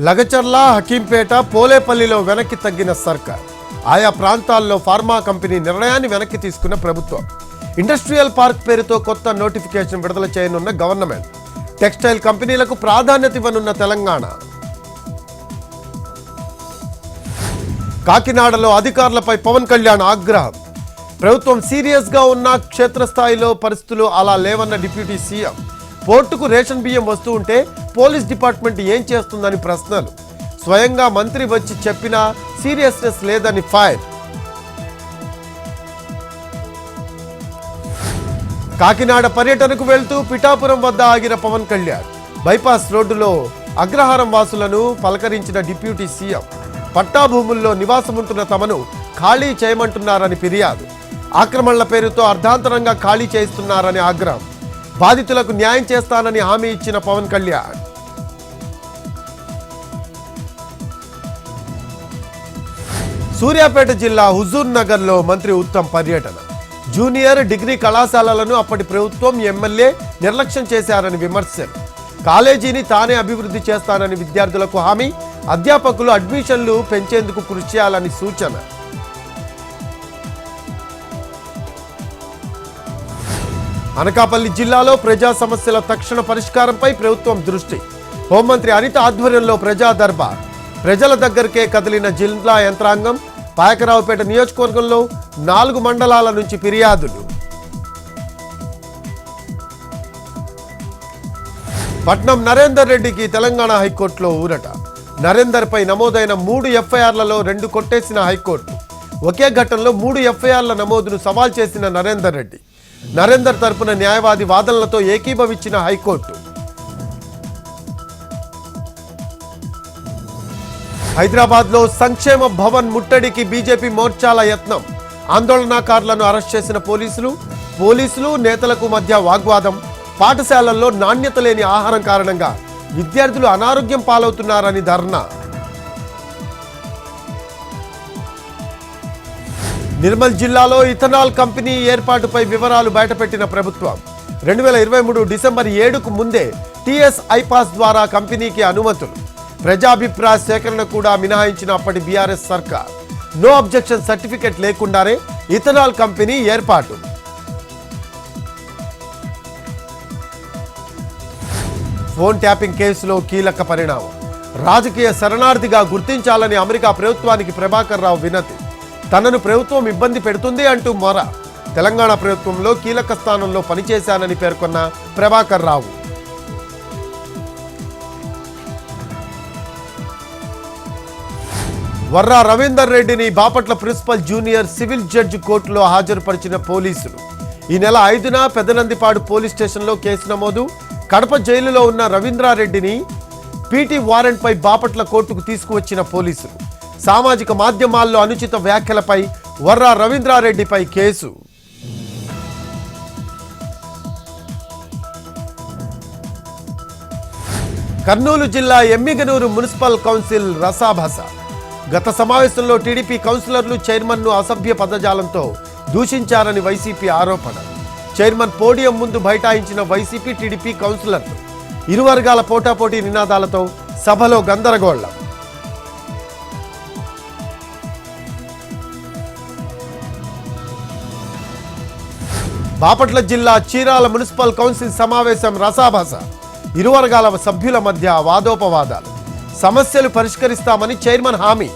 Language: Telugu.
లగచర్ల, హకీంపేట, పోలేపల్లిలో వెనక్కి తగ్గిన సర్కార్. ఆయా ప్రాంతాల్లో ఫార్మా కంపెనీ నిర్ణయాన్ని వెనక్కి తీసుకున్న ప్రభుత్వం. ఇండస్ట్రియల్ పార్క్ పేరుతో కొత్త నోటిఫికేషన్ విడుదల చేయనున్న గవర్నమెంట్. టెక్స్టైల్ కంపెనీలకు ప్రాధాన్యత ఇవ్వనున్న తెలంగాణ. కాకినాడలో అధికారులపై పవన్ కళ్యాణ్ ఆగ్రహం. ప్రభుత్వం సీరియస్గా ఉన్న క్షేత్రస్థాయిలో పరిస్థితులు అలా లేవన్న డిప్యూటీ సీఎం. పోర్టుకు రేషన్ బియ్యం వస్తూ ఉంటే పోలీస్ డిపార్ట్మెంట్ ఏం చేస్తుందని ప్రశ్నలు. స్వయంగా మంత్రి వచ్చి చెప్పినా సీరియస్నెస్ లేదని ఫైర్. కాకినాడ పర్యటనకు వెళ్తూ పిఠాపురం వద్ద ఆగిన పవన్ కళ్యాణ్. బైపాస్ రోడ్డులో అగ్రహారం వాసులను పలకరించిన డిప్యూటీ సీఎం. పట్టాభూముల్లో నివాసముంటున్న తమను ఖాళీ చేయమంటున్నారని ఫిర్యాదు. ఆక్రమణల పేరుతో అర్ధాంతరంగా ఖాళీ చేయిస్తున్నారని ఆగ్రహం. బాధితులకు న్యాయం చేస్తానని హామీ ఇచ్చిన పవన్ కళ్యాణ్. సూర్యాపేట జిల్లా హుజూర్ నగర్లో మంత్రి ఉత్తమ్ పర్యటన. జూనియర్, డిగ్రీ కళాశాలలను అప్పటి ప్రభుత్వం, ఎమ్మెల్యే నిర్లక్ష్యం చేశారని విమర్శలు. కాలేజీని తానే అభివృద్ధి చేస్తానని విద్యార్థులకు హామీ. అధ్యాపకులు అడ్మిషన్లు పెంచేందుకు కృషి చేయాలని సూచన. అనకాపల్లి జిల్లాలో ప్రజా సమస్యల తక్షణ పరిష్కారంపై ప్రభుత్వం దృష్టి. హోంమంత్రి అనిత ఆధ్వర్యంలో ప్రజా దర్బార్. ప్రజల దగ్గరకే కదిలిన జిల్లా యంత్రాంగం. పాయకరావుపేట నియోజకవర్గంలో 4 మండలాల నుంచి ఫిర్యాదులు. పట్నం నరేందర్ రెడ్డికి తెలంగాణ హైకోర్టులో ఊరట. నరేందర్పై నమోదైన 3 ఎఫ్ఐఆర్లలో 2 కొట్టేసిన హైకోర్టు. ఒకే ఘట్టంలో 3 ఎఫ్ఐఆర్ల నమోదును సవాల్ చేసిన నరేందర్ రెడ్డి. నరేందర్ తరపున న్యాయవాది వాదనలతో ఏకీభవించిన హైకోర్టు. హైదరాబాద్లో సంక్షేమ భవన్ ముట్టడికి బీజేపీ మోర్చాల యత్నం. ఆందోళనకారులను అరెస్ట్ చేసిన పోలీసులు నేతలకు మధ్య వాగ్వాదం. పాఠశాలల్లో నాణ్యత లేని ఆహారం కారణంగా విద్యార్థులు అనారోగ్యం పాలవుతున్నారని ధర్నా. నిర్మల్ జిల్లాలో ఇథనాల్ కంపెనీ ఏర్పాటుపై వివరాలు బయటపెట్టిన ప్రభుత్వం. 2023 డిసెంబర్ 7కు ముందే టీఎస్ ఐపాస్ ద్వారా కంపెనీకి అనుమతులు. ప్రజాభిప్రాయ సేకరణ కూడా మినహాయించిన అప్పటి బీఆర్ఎస్ సర్కార్. నో అబ్జెక్షన్ సర్టిఫికెట్ లేకుండానే ఇథనాల్ కంపెనీ ఏర్పాటు. ఫోన్ ట్యాపింగ్ కేసులో కీలక పరిణామం. రాజకీయ శరణార్థిగా గుర్తించాలని అమెరికా ప్రభుత్వానికి ప్రభాకర్ రావు వినతి. తనను ప్రభుత్వం ఇబ్బంది పెడుతుంది అంటూ మొర. తెలంగాణ ప్రభుత్వంలో కీలక స్థానంలో పనిచేశానని పేర్కొన్న ప్రభాకర్ రావు. వర్రా రవీందర్ రెడ్డిని Bapatla principal junior civil judge కోర్టులో హాజరుపరిచిన పోలీసులు. ఈ నెల 5న పెదనందిపాడు పోలీస్ స్టేషన్లో కేసు నమోదు. కడప జైలులో ఉన్న రవీంద్రారెడ్డిని పీటీ వారెంట్పై బాపట్ల కోర్టుకు తీసుకువచ్చిన పోలీసులు. సామాజిక మాధ్యమాల్లో అనుచిత వ్యాఖ్యలపై వర్రా రవీంద్రారెడ్డిపై కేసు. కర్నూలు జిల్లా ఎమ్మిగనూరు మున్సిపల్ కౌన్సిల్ రసాభస. గత సమావేశంలో టీడీపీ కౌన్సిలర్లు చైర్మన్ను అసభ్య పదజాలంతో దూషించారని వైసీపీ ఆరోపణ. చైర్మన్ పోడియం ముందు బైఠాయించిన వైసీపీ, టీడీపీ కౌన్సిలర్లు. ఇరు వర్గాల పోటాపోటీ నినాదాలతో సభలో గందరగోళం. బాపట్ల జిల్లా చీరాల మున్సిపల్ కౌన్సిల్ సమావేశం రసాభస. ఇరు వర్గాల సభ్యుల మధ్య వాదోపవాదాలు. సమస్యలు పరిష్కరిస్తామని చైర్మన్ హామీ.